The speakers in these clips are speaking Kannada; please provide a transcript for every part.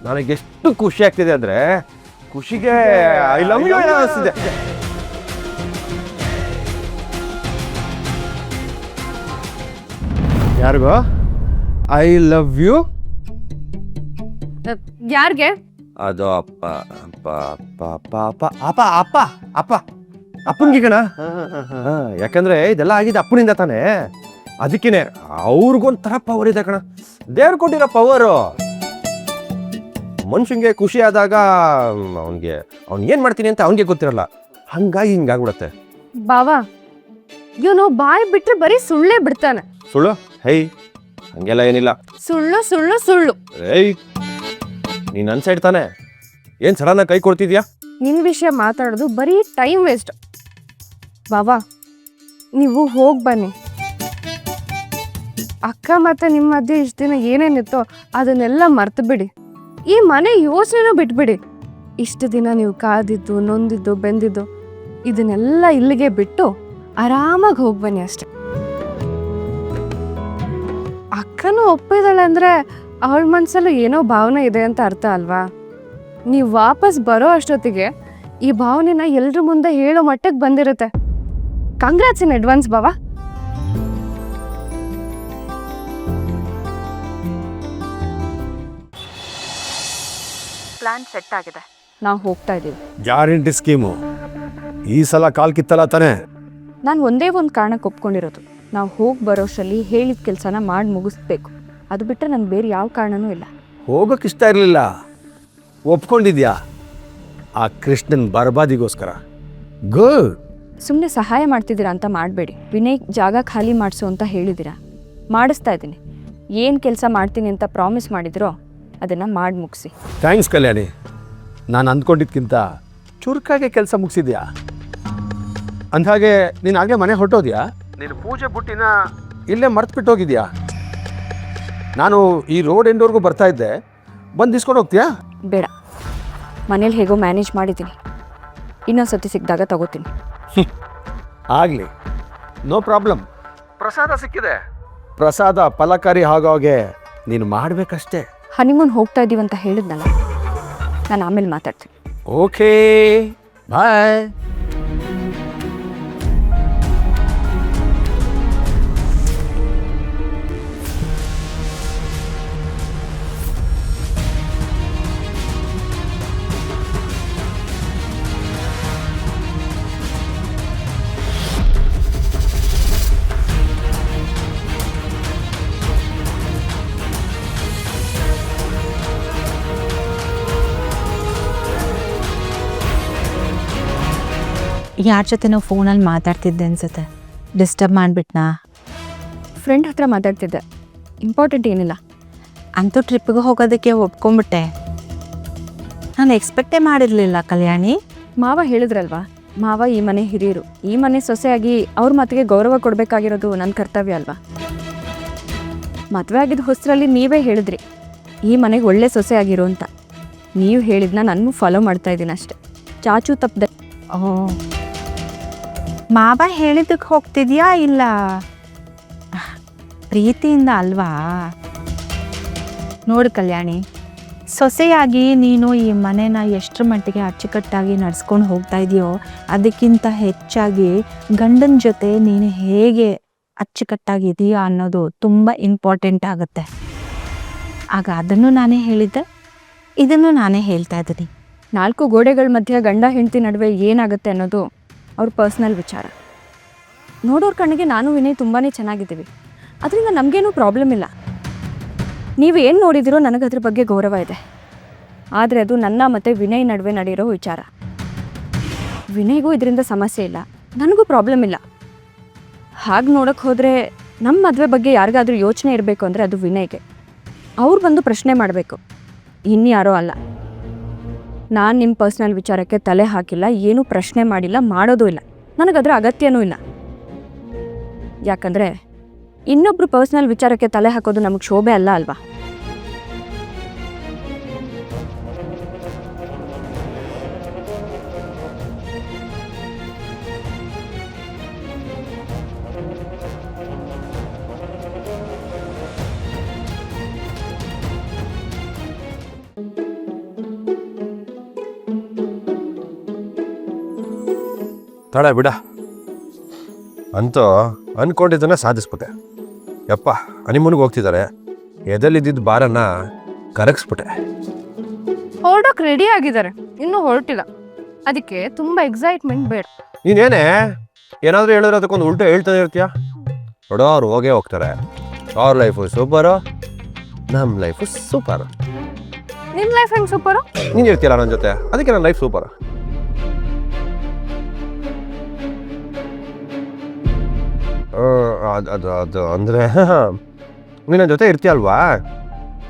ನನಗೆ ಎಷ್ಟು ಖುಷಿ ಆಗ್ತಿದೆ ಅಂದರೆ ಖುಷಿಗೆ ಐ ಲವ್ ಯು ಅನಿಸ್ತಿದೆ. ಯಾರಿಗೋ ಐ ಲವ್ ಯು? ಯಾರಿಗೆ? ಅದು ಅಪ್ಪ ಅಪ್ಪ ಅಪ್ಪ ಅಪ್ಪ ಅಪ್ಪ ಅಪ್ಪ ಅಪ್ಪ ಅಪ್ಪ ಅಪ್ಪನಿಗೆ ಕಣ. ಯಾಕಂದ್ರೆ ಇದೆಲ್ಲ ಆಗಿದೆ ಅಪ್ಪನಿಂದ ತಾನೇ, ಅದಕ್ಕೇನೆ ಅವ್ರಿಗೊಂಥರ ಪವರ್ ಇದೆ ಕಣ. ದೇವ್ರು ಕೊಟ್ಟಿರೋ ಪವರು. ಮನುಷ್ಯಂಗೆ ಖುಷಿ ಆದಾಗ ಅವ್ನು ಏನು ಮಾಡ್ತೀನಿ ಅಂತ ಅವನಿಗೆ ಗೊತ್ತಿರಲ್ಲ, ಹಂಗಾಗಿ ಹಿಂಗಾಗ್ಬಿಡತ್ತೆ. ಬಾವಾ ಇವನು ಬಾಯಿ ಬಿಟ್ರೆ ಬರೀ ಸುಳ್ಳೇ ಬಿಡ್ತಾನೆ. ಸುಳ್ಳು? ಹೈ, ಹಂಗೆಲ್ಲ ಏನಿಲ್ಲ. ಸುಳ್ಳು ಸುಳ್ಳು ಸುಳ್ಳು. ಏಯ್, ನೀನು ನನ್ನ ಸೈಡ್ ತಾನೆ, ಏನು ಸಡನ್ನಾಗಿ ಕೈ ಕೊಡ್ತಿದ್ಯಾ? ನಿನ್ನ ವಿಷಯ ಮಾತಾಡೋದು ಬರೀ ಟೈಮ್ ವೇಸ್ಟ್. ಬಾವಾ ನೀವು ಹೋಗಿ ಬನ್ನಿ. ಅಕ್ಕ ಮತ್ತೆ ನಿಮ್ಮ ಮಧ್ಯೆ ಇಷ್ಟು ದಿನ ಏನೇನಿತ್ತೋ ಅದನ್ನೆಲ್ಲ ಮರ್ತು ಬಿಡಿ. ಈ ಮನೆ ಯೋಚನೆನೂ ಬಿಟ್ಬಿಡಿ. ಇಷ್ಟು ದಿನ ನೀವು ಕಾದಿದ್ದು, ನೊಂದಿದ್ದು, ಬೆಂದಿದ್ದು ಇದನ್ನೆಲ್ಲ ಇಲ್ಲಿಗೆ ಬಿಟ್ಟು ಆರಾಮಾಗಿ ಹೋಗಿ ಬನ್ನಿ ಅಷ್ಟೆ. ಅಕ್ಕನೂ ಒಪ್ಪಿದಾಳೆ ಅಂದರೆ ಅವಳ ಮನಸ್ಸಲ್ಲೂ ಏನೋ ಭಾವನೆ ಇದೆ ಅಂತ ಅರ್ಥ ಅಲ್ವಾ? ನೀವು ವಾಪಸ್ ಬರೋ ಅಷ್ಟೊತ್ತಿಗೆ ಈ ಭಾವನೆನ ಎಲ್ರ ಮುಂದೆ ಹೇಳೋ ಮಟ್ಟಕ್ಕೆ ಬಂದಿರುತ್ತೆ. Congrats in advance Bawa. Plan set ಆಗಿದೆ, ನಾವು ಹೋಗ್ತಾ ಇದ್ದೀವಿ. ಗ್ಯಾರಂಟಿ ಸ್ಕೀಮು ಈ ಸಲ ಕಾಲ್ ಕಿತ್ತಲ್ಲ ತಾನೆ? ನಾನು ಒಂದೇ ಒಂದು ಕಾರಣಕ್ಕೆ ಒಪ್ಕೊಂಡಿರೋದು, ನಾವು ಹೋಗಿ ಬರೋಷ್ಟರಲ್ಲಿ ಹೇಳಿದ ಕೆಲಸನ ಮಾಡಿ ಮುಗಿಸ್ಬೇಕು. ಅದು ಬಿಟ್ಟರೆ ನನಗೆ ಬೇರೆ ಯಾವ ಕಾರಣನೂ ಇಲ್ಲ. ಹೋಗೋಕೆ ಇಷ್ಟ ಇರಲಿಲ್ಲ, ಒಪ್ಕೊಂಡಿದ್ಯಾ ಆ ಕೃಷ್ಣನ್ ಬರ್ಬಾದಿಗೋಸ್ಕರ. ಗುಡ್. ಸುಮ್ಮನೆ ಸಹಾಯ ಮಾಡ್ತಿದ್ದೀರಾ ಅಂತ ಮಾಡಬೇಡಿ. ವಿನಯ್ ಜಾಗ ಖಾಲಿ ಮಾಡಿಸು ಅಂತ ಹೇಳಿದ್ದೀರಾ, ಮಾಡಿಸ್ತಾ ಇದ್ದೀನಿ. ಏನು ಕೆಲಸ ಮಾಡ್ತೀನಿ ಅಂತ ಪ್ರಾಮಿಸ್ ಮಾಡಿದ್ರೋ ಅದನ್ನು ಮಾಡಿ ಮುಗಿಸಿ. ಥ್ಯಾಂಕ್ಸ್ ಕಲ್ಯಾಣಿ, ನಾನು ಅಂದ್ಕೊಂಡಿದ್ಕಿಂತ ಚುರುಕಾಗೆ ಕೆಲಸ ಮುಗಿಸಿದ್ಯಾ. ಅಂದಹಾಗೆ ನೀನು ಆಗಲೇ ಮನೆ ಹೊರಟೋದ್ಯಾ? ನೀನು ಪೂಜೆ ಬುಟ್ಟಿನ ಇಲ್ಲೇ ಮರ್ತ್ಬಿಟ್ಟು ಹೋಗಿದ್ಯಾ? ನಾನು ಈ ರೋಡ್ ಎಂಡ್ವರೆಗೂ ಬರ್ತಾ ಇದ್ದೆ, ಬಂದು ಇಸ್ಕೊಂಡು ಹೋಗ್ತೀಯಾ? ಬೇಡ, ಮನೇಲಿ ಹೇಗೋ ಮ್ಯಾನೇಜ್ ಮಾಡಿದ್ದೀನಿ. ಇನ್ನೊಂದು ಸತಿ ಸಿಕ್ಕಿದಾಗ ತಗೋತೀನಿ. ಆಗಲಿ, ನೋ ಪ್ರಾಬ್ಲಮ್. ಪ್ರಸಾದ ಸಿಕ್ಕಿದೆ, ಪ್ರಸಾದ ಫಲಕಾರಿ ಆಗೋಗೆ ನೀನು ಮಾಡಬೇಕಷ್ಟೇ. ಹನಿಮೂನ್ ಹೋಗ್ತಾ ಇದ್ದೀವಿ ಅಂತ ಹೇಳಿದ್ನಲ್ಲ, ನಾನು ಆಮೇಲೆ ಮಾತಾಡ್ತೀನಿ. ಓಕೆ, ಬಾಯ್. ಯಾರ ಜೊತೆನೋ ಫೋನಲ್ಲಿ ಮಾತಾಡ್ತಿದ್ದೆ ಅನ್ಸುತ್ತೆ, ಡಿಸ್ಟರ್ಬ್ ಮಾಡಿಬಿಟ್ನಾ? ಫ್ರೆಂಡ್ ಹತ್ರ ಮಾತಾಡ್ತಿದ್ದೆ, ಇಂಪಾರ್ಟೆಂಟ್ ಏನಿಲ್ಲ. ಅಂತೂ ಟ್ರಿಪ್ಪಿಗೆ ಹೋಗೋದಕ್ಕೆ ಒಪ್ಕೊಂಡ್ಬಿಟ್ಟೆ. ನಾನು ಎಕ್ಸ್ಪೆಕ್ಟೇ ಮಾಡಿರಲಿಲ್ಲ ಕಲ್ಯಾಣಿ. ಮಾವ ಹೇಳಿದ್ರಲ್ವಾ, ಮಾವ ಈ ಮನೆ ಹಿರಿಯರು, ಈ ಮನೆ ಸೊಸೆಯಾಗಿ ಅವ್ರ ಮಾತಿಗೆ ಗೌರವ ಕೊಡಬೇಕಾಗಿರೋದು ನನ್ನ ಕರ್ತವ್ಯ ಅಲ್ವಾ? ಮದುವೆ ಆಗಿದ್ದ ಹೊಸರಲ್ಲಿ ನೀವೇ ಹೇಳಿದ್ರಿ ಈ ಮನೆಗೆ ಒಳ್ಳೆ ಸೊಸೆ ಆಗಿರೋ ಅಂತ. ನೀವು ಹೇಳಿದ್ನ ನಾನು ಫಾಲೋ ಮಾಡ್ತಾ ಇದ್ದೀನಿ ಅಷ್ಟೆ, ಚಾಚು ತಪ್ಪದೆ. ಓ, ಮಾವ ಹೇಳಿದ್ದಕ್ಕೆ ಹೋಗ್ತಿದ್ಯಾ ಇಲ್ಲ ಪ್ರೀತಿಯಿಂದ ಅಲ್ವಾ? ನೋಡು ಕಲ್ಯಾಣಿ, ಸೊಸೆಯಾಗಿ ನೀನು ಈ ಮನೆನ ಎಷ್ಟರ ಮಟ್ಟಿಗೆ ಅಚ್ಚುಕಟ್ಟಾಗಿ ನಡ್ಸ್ಕೊಂಡು ಹೋಗ್ತಾ ಇದೆಯೋ ಅದಕ್ಕಿಂತ ಹೆಚ್ಚಾಗಿ ಗಂಡನ ಜೊತೆ ನೀನು ಹೇಗೆ ಅಚ್ಚುಕಟ್ಟಾಗಿದೆಯಾ ಅನ್ನೋದು ತುಂಬ ಇಂಪಾರ್ಟೆಂಟ್ ಆಗುತ್ತೆ. ಆಗ ಅದನ್ನು ನಾನೇ ಹೇಳಿದ್ದೆ, ಇದನ್ನು ನಾನೇ ಹೇಳ್ತಾ ಇದ್ದೀನಿ. 4 ಗೋಡೆಗಳ ಮಧ್ಯೆ ಗಂಡ ಹೆಂಡತಿ ನಡುವೆ ಏನಾಗುತ್ತೆ ಅನ್ನೋದು ಅವ್ರ ಪರ್ಸ್ನಲ್ ವಿಚಾರ. ನೋಡೋರ ಕಣ್ಣಿಗೆ ನಾನು ವಿನಯ್ ತುಂಬಾ ಚೆನ್ನಾಗಿದ್ದೀವಿ, ಅದರಿಂದ ನಮಗೇನೂ ಪ್ರಾಬ್ಲಮ್ ಇಲ್ಲ. ನೀವು ಏನು ನೋಡಿದಿರೋ ನನಗದ್ರ ಬಗ್ಗೆ ಗೌರವ ಇದೆ. ಆದರೆ ಅದು ನನ್ನ ಮತ್ತು ವಿನಯ್ ನಡುವೆ ನಡೆಯಿರೋ ವಿಚಾರ. ವಿನಯ್ಗೂ ಇದರಿಂದ ಸಮಸ್ಯೆ ಇಲ್ಲ, ನನಗೂ ಪ್ರಾಬ್ಲಮ್ ಇಲ್ಲ. ಹಾಗೆ ನೋಡೋಕ್ಕೆ ಹೋದರೆ ನಮ್ಮ ಮದುವೆ ಬಗ್ಗೆ ಯಾರಿಗಾದ್ರೂ ಯೋಚನೆ ಇರಬೇಕು ಅಂದರೆ ಅದು ವಿನಯ್ಗೆ. ಅವ್ರು ಬಂದು ಪ್ರಶ್ನೆ ಮಾಡಬೇಕು, ಇನ್ಯಾರೋ ಅಲ್ಲ. ನಾನು ನಿಮ್ಮ ಪರ್ಸ್ನಲ್ ವಿಚಾರಕ್ಕೆ ತಲೆ ಹಾಕಿಲ್ಲ, ಏನೂ ಪ್ರಶ್ನೆ ಮಾಡಿಲ್ಲ, ಮಾಡೋದೂ ಇಲ್ಲ. ನನಗದರ ಅಗತ್ಯನೂ ಇಲ್ಲ. ಯಾಕಂದರೆ ಇನ್ನೊಬ್ರು ಪರ್ಸ್ನಲ್ ವಿಚಾರಕ್ಕೆ ತಲೆ ಹಾಕೋದು ನಮಗೆ ಶೋಭೆ ಅಲ್ಲ ಅಲ್ವಾ? ತಡ ಬಿಡ. ಅಂತೂ ಅನ್ಕೊಂಡಿದ್ದನ್ನ ಸಾಧಿಸ್ಬಿಟ್ಟೆ. ಯಪ್ಪ ಹನಿಮೂನ್ಗೆ ಹೋಗ್ತಿದ್ದಾರೆ, ಎದಲ್ಲಿದ್ದಿದ್ದು ಬಾರನ್ನ ಕರಗಿಸ್ಬಿಟ್ಟೆ. ಹೊರಡೋಕೆ ರೆಡಿ ಆಗಿದ್ದಾರೆ, ಇನ್ನೂ ಹೊರಟಿಲ್ಲ. ಅದಕ್ಕೆ ತುಂಬ ಎಕ್ಸೈಟ್ಮೆಂಟ್ ಬೇಡ. ನೀನೇನೇ ಏನಾದರೂ ಹೇಳಿದ್ರೆ ಅದಕ್ಕೊಂದು ಉಲ್ಟೆ ಹೇಳ್ತಾನೆ ಇರ್ತೀಯ. ನೋಡೋ ಅವ್ರು ಹೋಗೇ ಹೋಗ್ತಾರೆ, ಅವ್ರ ಲೈಫು ಸೂಪರು, ನಮ್ಮ ಲೈಫು ಸೂಪರು. ನಿನ್ನ ಲೈಫ್ ಹೆಂಗೆ ಸೂಪರು? ನೀನು ಇರ್ತೀಯಲ್ಲ ನನ್ನ ಜೊತೆ, ಅದಕ್ಕೆ ನನ್ನ ಲೈಫ್ ಸೂಪರು. ಅದು ಅಂದರೆ ನೀನು ನನ್ನ ಜೊತೆ ಇರ್ತೀಯಲ್ವಾ,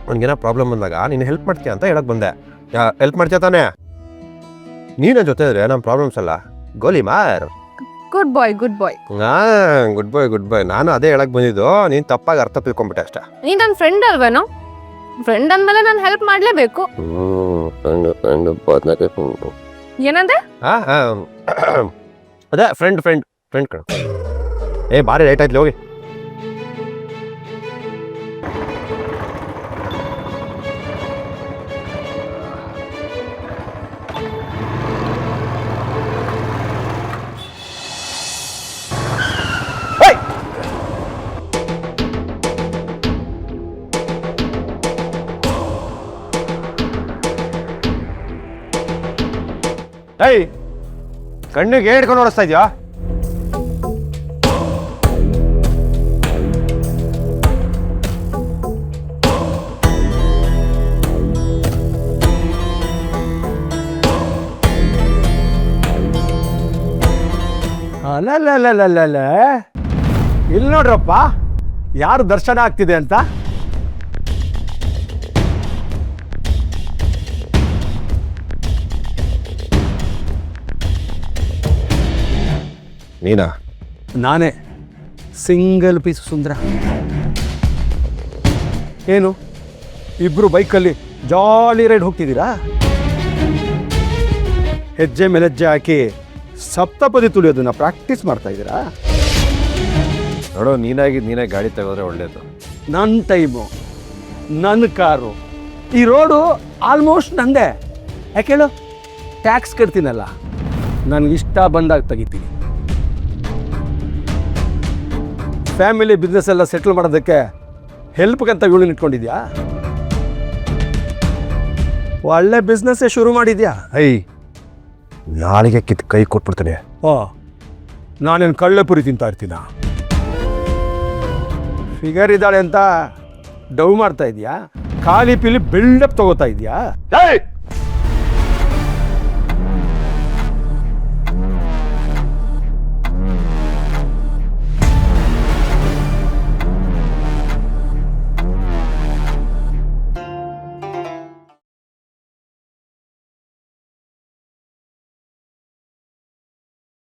ನನಗೇನೋ ಪ್ರಾಬ್ಲಮ್ ಬಂದಾಗ ನೀನು ಹೆಲ್ಪ್ ಮಾಡ್ತೀಯ ಅಂತ ಹೇಳಕ್ಕೆ ಬಂದೆ. ಹೆಲ್ಪ್ ಮಾಡ್ತೀಯ ತಾನೇ? ನೀನು ನನ್ನ ಜೊತೆ ಇದ್ರೆ ನಮ್ಮ ಪ್ರಾಬ್ಲಮ್ಸ್ ಅಲ್ಲ ಗೋಲಿ ಮಾರ್. ಗುಡ್ ಬಾಯ್, ಗುಡ್ ಬಾಯ್. ಗುಡ್ ಬಾಯ್, ಗುಡ್ ಬಾಯ್. ನಾನು ಅದೇ ಹೇಳಕ್ಕೆ ಬಂದಿದ್ದು, ನೀನು ತಪ್ಪಾಗಿ ಅರ್ಥ ತಿಳ್ಕೊಂಬಿಟ್ಟೆ ಅಷ್ಟೇ. ನೀನು ನನ್ನ ಫ್ರೆಂಡ್ ಅಲ್ವೇನೋ? ಫ್ರೆಂಡ್ ಅಂದಮೇಲೆ ನಾನು ಹೆಲ್ಪ್ ಮಾಡಲೇಬೇಕು. ಏನಂದೆ? ಅದೇ ಫ್ರೆಂಡ್ ಫ್ರೆಂಡ್ ಫ್ರೆಂಡ್ ಕಣ. ಭಾರಿ ಲೇಟ್ ಆಯ್ತು, ಹೋಗಿ. ಏಯ್, ಕಣ್ಣಿಗೆ ಹಿಡ್ಕೊಂಡು ನೋಡಿಸ್ತಾ ಇದೆಯಾ? ಅಲ್ಲ ಇಲ್ಲಿ ನೋಡ್ರಪ್ಪ, ಯಾರು ದರ್ಶನ ಆಗ್ತಿದೆ ಅಂತ. ನೀನಾ? ನಾನೇ, ಸಿಂಗಲ್ ಪೀಸ್ ಸುಂದರ. ಏನು ಇಬ್ರು ಬೈಕಲ್ಲಿ ಜಾಲಿ ರೈಡ್ ಹೋಗ್ತಿದ್ದೀರಾ? ಹೆಜ್ಜೆ ಮೇಲೆ ಹೆಜ್ಜೆ ಹಾಕಿ ಸಪ್ತಪದಿ ತುಳಿಯೋದನ್ನ ಪ್ರಾಕ್ಟೀಸ್ ಮಾಡ್ತಾ ಇದ್ದೀರಾ? ನೋಡೋ, ನೀನೇ ಗಾಡಿ ತಗೋದ್ರೆ ಒಳ್ಳೇದು. ನನ್ನ ಟೈಮು, ನನ್ನ ಕಾರು, ಈ ರೋಡು ಆಲ್ಮೋಸ್ಟ್ ನಂದೇ. ಯಾಕೆ ಹೇಳು? ಟ್ಯಾಕ್ಸ್ ಕಟ್ತೀನಲ್ಲ, ನನಗಿಷ್ಟ ಬಂದಾಗ ತೆಗಿತೀನಿ. ಫ್ಯಾಮಿಲಿ ಬಿಸ್ನೆಸ್ ಎಲ್ಲ ಸೆಟ್ಲ್ ಮಾಡೋದಕ್ಕೆ ಹೆಲ್ಪ್ಗಂತ ಇವಳನ್ನ ಇಟ್ಕೊಂಡಿದ್ಯಾ? ಒಳ್ಳೆ ಬಿಸ್ನೆಸ್ಸೇ ಶುರು ಮಾಡಿದ್ಯಾ? ನಾಳೆಗೆ ಕಿತ್ತು ಕೈ ಕೊಟ್ಬಿಡ್ತಾನೆ. ನಾನೇನು ಕಳ್ಳೆಪುರಿ ತಿಂತಾ ಇರ್ತೀನ? ಫಿಗರ್ ಇದ್ದಾಳೆ ಅಂತ ಡವ್ ಮಾಡ್ತಾ ಇದೀಯಾ? ಖಾಲಿ ಪಿಲಿ ಬಿಲ್ಡಪ್ ತಗೋತಾ ಇದೆಯಾ?